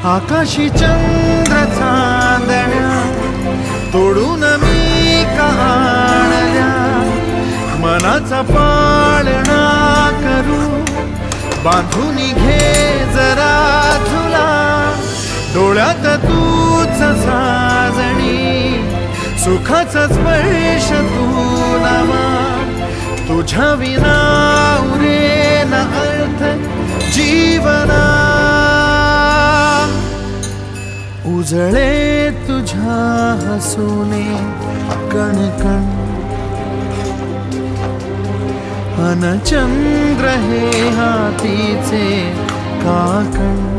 आकाशी चंद्र चांदण्या तोडून मी आणल्या, मनाचा पाळणा करू बांधून घे जरा झुला, डोळ्यात तूच साजणी, सुखाचा स्पर्श तू नामा, तुझ्या विना उरेन अर्थ जीवना, उजळे तुझ्या हसूने कणकण, अन चंद्र हे हातीचे काकण.